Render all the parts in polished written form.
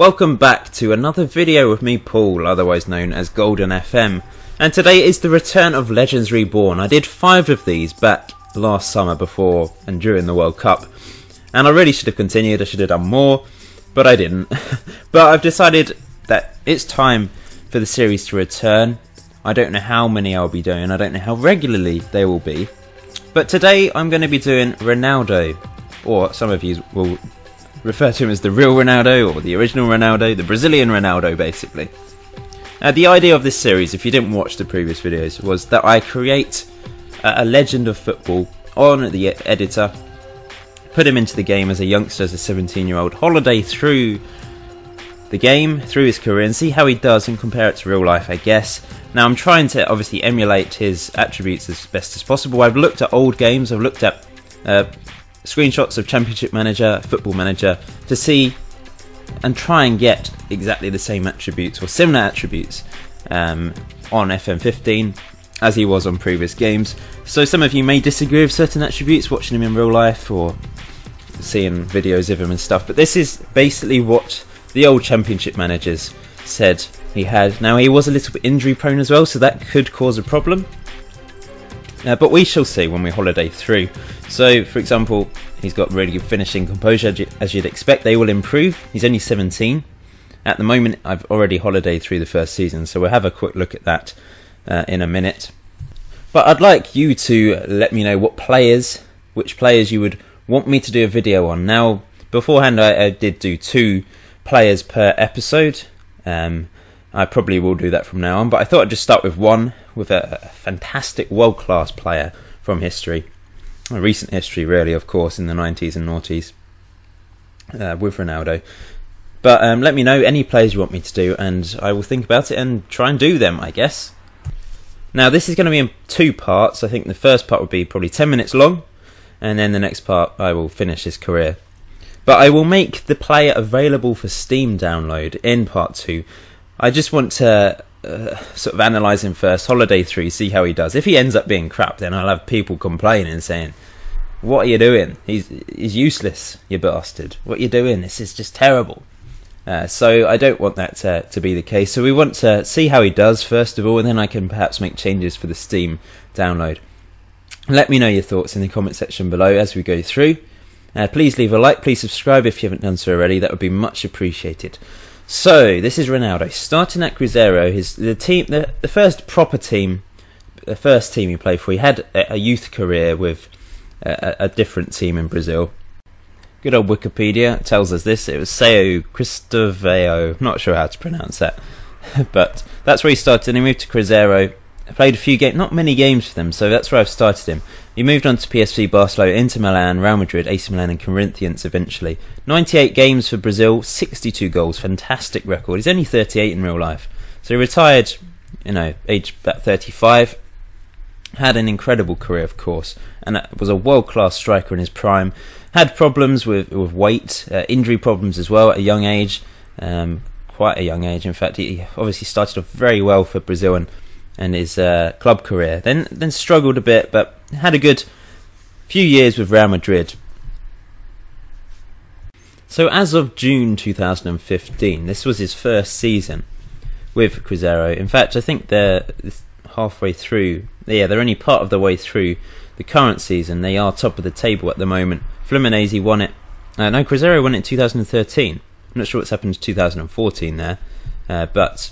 Welcome back to another video with me, Paul, otherwise known as Golden FM. And today is the return of Legends Reborn. I did 5 of these back last summer before and during the World Cup. And I really should have continued, I should have done more, but I didn't. But I've decided that it's time for the series to return. I don't know how many I'll be doing, I don't know how regularly they will be. But today I'm going to be doing Ronaldo, or some of you will refer to him as the real Ronaldo, or the original Ronaldo, the Brazilian Ronaldo basically. The idea of this series, if you didn't watch the previous videos, was that I create a legend of football on the editor, put him into the game as a youngster, as a 17-year-old, holiday through the game, through his career, and see how he does and compare it to real life, I guess. Now I'm trying to obviously emulate his attributes as best as possible. I've looked at old games, I've looked at screenshots of Championship Manager, Football Manager, to see and try and get exactly the same attributes or similar attributes on FM15 as he was on previous games. So some of you may disagree with certain attributes watching him in real life or seeing videos of him and stuff, but this is basically what the old Championship Managers said he had. Now he was a little bit injury prone as well, so that could cause a problem. But we shall see when we holiday through. So, for example, he's got really good finishing composure, as you'd expect. They will improve. He's only 17. At the moment, I've already holidayed through the first season, so we'll have a quick look at that in a minute. But I'd like you to let me know which players you would want me to do a video on. Now, beforehand, I did do 2 players per episode. I probably will do that from now on, but I thought I'd just start with one, with a fantastic world-class player from history. Recent history, really, of course, in the 90s and noughties with Ronaldo. But let me know any players you want me to do, and I will think about it and try and do them, I guess. Now, this is going to be in 2 parts. I think the first part will be probably 10 minutes long, and then the next part I will finish his career. But I will make the player available for Steam download in part 2. I just want to sort of analyse him first, holiday through, see how he does. If he ends up being crap, then I'll have people complaining and saying, "What are you doing? He's useless, you bastard. What are you doing? This is just terrible." So I don't want that to be the case. So we want to see how he does first of all, and then I can perhaps make changes for the Steam download. Let me know your thoughts in the comment section below as we go through. Please leave a like, please subscribe if you haven't done so already, that would be much appreciated. So, this is Ronaldo, starting at Cruzeiro, the first proper team, the first team he played for. He had a youth career with a different team in Brazil. Good old Wikipedia tells us this, it was Sao Cristóvão, not sure how to pronounce that, but that's where he started, and he moved to Cruzeiro. Played a few games, not many games for them, so that's where I've started him. He moved on to PSV, Barcelona, Inter Milan, Real Madrid, AC Milan and Corinthians eventually. 98 games for Brazil, 62 goals, fantastic record. He's only 38 in real life. So he retired, aged about 35. Had an incredible career, of course, and was a world-class striker in his prime. Had problems with weight, injury problems as well at a young age, quite a young age. In fact, he obviously started off very well for Brazil and his club career. Then struggled a bit, but had a good few years with Real Madrid. So as of June 2015, this was his first season with Cruzeiro. In fact, I think they're halfway through. Yeah, they're only part of the way through the current season. They are top of the table at the moment. Fluminense won it. No, Cruzeiro won it in 2013. I'm not sure what's happened to 2014 there, but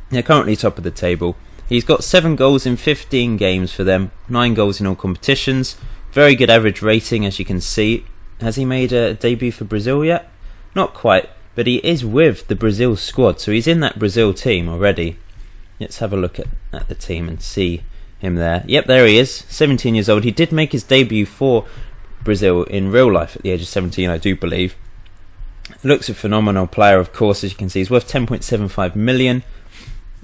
they're currently top of the table. He's got 7 goals in 15 games for them, 9 goals in all competitions. Very good average rating, as you can see. Has he made a debut for Brazil yet? Not quite, but he is with the Brazil squad, so he's in that Brazil team already. Let's have a look at the team and see him there. Yep, there he is, 17 years old. He did make his debut for Brazil in real life at the age of 17, I do believe. Looks a phenomenal player, of course, as you can see. He's worth 10.75 million.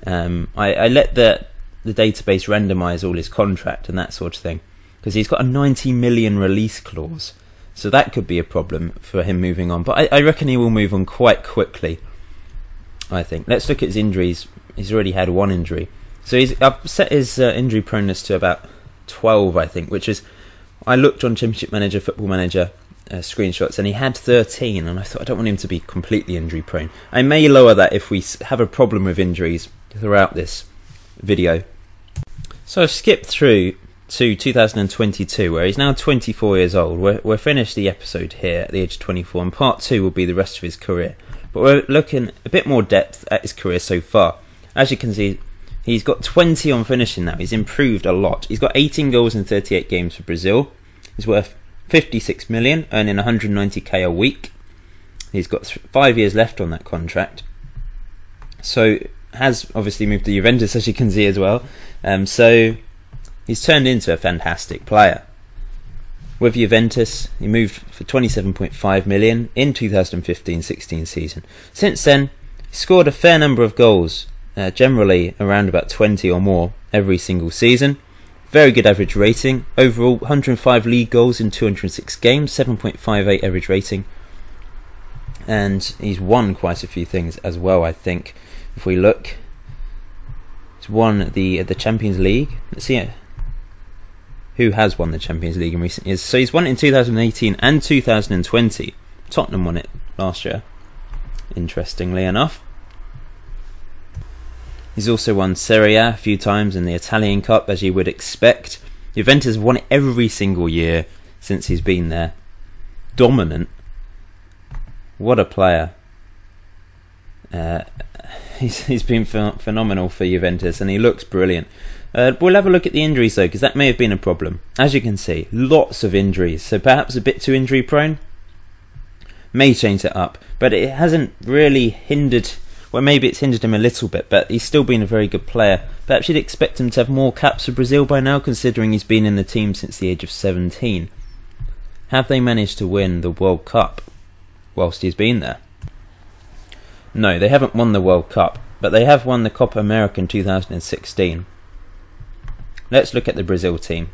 I let the database randomise all his contract and that sort of thing, because he's got a 90 million release clause, so that could be a problem for him moving on, but I reckon he will move on quite quickly, I think. Let's look at his injuries. He's already had 1 injury, so I've set his injury proneness to about 12, I think, which is, I looked on Championship Manager, Football Manager, screenshots, and he had 13, and I thought I don't want him to be completely injury prone. I may lower that if we have a problem with injuries throughout this video. So I've skipped through to 2022, where he's now 24 years old. We're finished the episode here at the age of 24, and part 2 will be the rest of his career. But we're looking a bit more depth at his career so far. As you can see, he's got 20 on finishing now. He's improved a lot. He's got 18 goals in 38 games for Brazil. He's worth 56 million, earning 190k a week. He's got 5 years left on that contract. So has obviously moved to Juventus, as you can see as well. So he's turned into a fantastic player. With Juventus, he moved for 27.5 million in 2015-16 season. Since then, he scored a fair number of goals, generally around about 20 or more every single season. Very good average rating. Overall, 105 league goals in 206 games, 7.58 average rating. And he's won quite a few things as well, I think. If we look, he's won the Champions League. Let's see who has won the Champions League in recent years. So he's won it in 2018 and 2020. Tottenham won it last year, interestingly enough. He's also won Serie A a few times in the Italian Cup, as you would expect. Juventus have won it every single year since he's been there. Dominant. What a player. He's been phenomenal for Juventus, and he looks brilliant. We'll have a look at the injuries though, because that may have been a problem. As you can see, lots of injuries, so perhaps a bit too injury prone. May change it up, but it hasn't really hindered. Well, maybe it's hindered him a little bit, but he's still been a very good player. Perhaps you'd expect him to have more caps for Brazil by now, considering he's been in the team since the age of 17. Have they managed to win the World Cup whilst he's been there? No, they haven't won the World Cup, but they have won the Copa America in 2016. Let's look at the Brazil team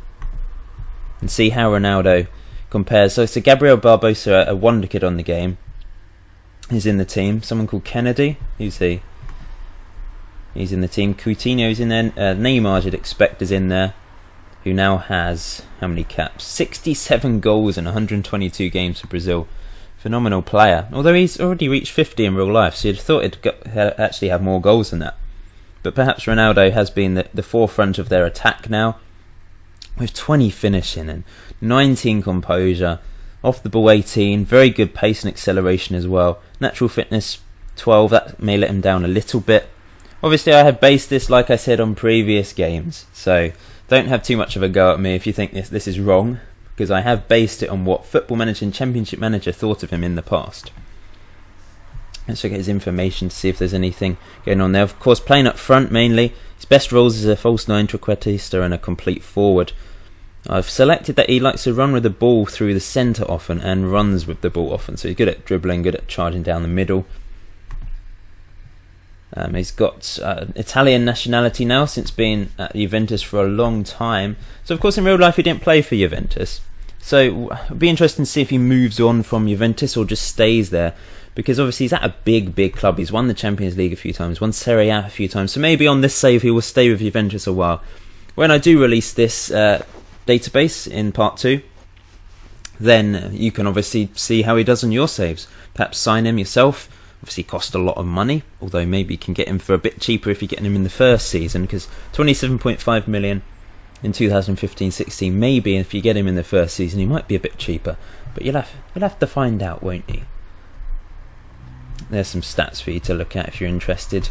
and see how Ronaldo compares. So Gabriel Barbosa, a wonder kid on the game, is in the team. Someone called Kennedy, who's he? He's in the team. Coutinho's in there. Neymar, you'd expect, is in there, who now has how many caps? 67 goals in 122 games for Brazil. Phenomenal player. Although he's already reached 50 in real life, so you'd have thought he'd actually have more goals than that. But perhaps Ronaldo has been the forefront of their attack now, with 20 finishing and 19 composure. Off the ball 18, very good pace and acceleration as well. Natural fitness 12, that may let him down a little bit. Obviously I have based this, like I said, on previous games, so don't have too much of a go at me if you think this is wrong, because I have based it on what Football Manager and Championship Manager thought of him in the past. Let's look at his information to see if there's anything going on there. Of course, playing up front mainly. His best roles is a false nine, trequartista and a complete forward. I've selected that he likes to run with the ball through the centre often and runs with the ball often. So he's good at dribbling, good at charging down the middle. He's got Italian nationality now, since being at Juventus for a long time. So of course in real life he didn't play for Juventus. So it'll be interesting to see if he moves on from Juventus or just stays there. Because obviously he's at a big club. He's won the Champions League a few times, won Serie A a few times. So maybe on this save he will stay with Juventus a while. When I do release this database in part 2, then you can obviously see how he does on your saves. Perhaps sign him yourself. Obviously cost a lot of money, although maybe you can get him for a bit cheaper if you're getting him in the first season, because 27.5 million in 2015-16, maybe if you get him in the first season he might be a bit cheaper, but you'll have to find out, won't you? There's some stats for you to look at if you're interested.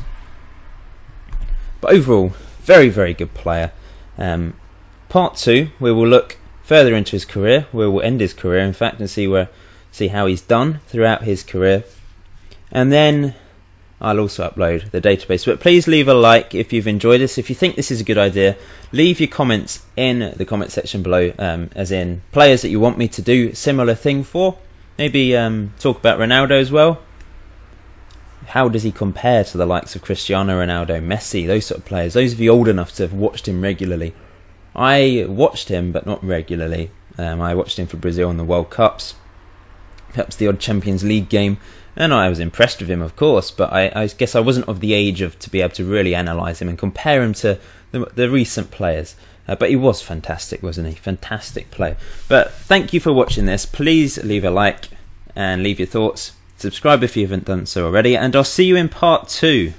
But overall, very good player. Part 2, we will look further into his career. We will end his career, in fact, and see how he's done throughout his career. And then I'll also upload the database. But please leave a like if you've enjoyed this. If you think this is a good idea, leave your comments in the comment section below, as in players that you want me to do a similar thing for. Maybe talk about Ronaldo as well. How does he compare to the likes of Cristiano Ronaldo, Messi, those sort of players? Those of you old enough to have watched him regularly. I watched him, but not regularly. I watched him for Brazil in the World Cups, perhaps the odd Champions League game, and I was impressed with him, of course, but I guess I wasn't of the age to be able to really analyse him and compare him to the recent players. But he was fantastic, wasn't he? Fantastic player. But thank you for watching this. Please leave a like and leave your thoughts. Subscribe if you haven't done so already, and I'll see you in part 2.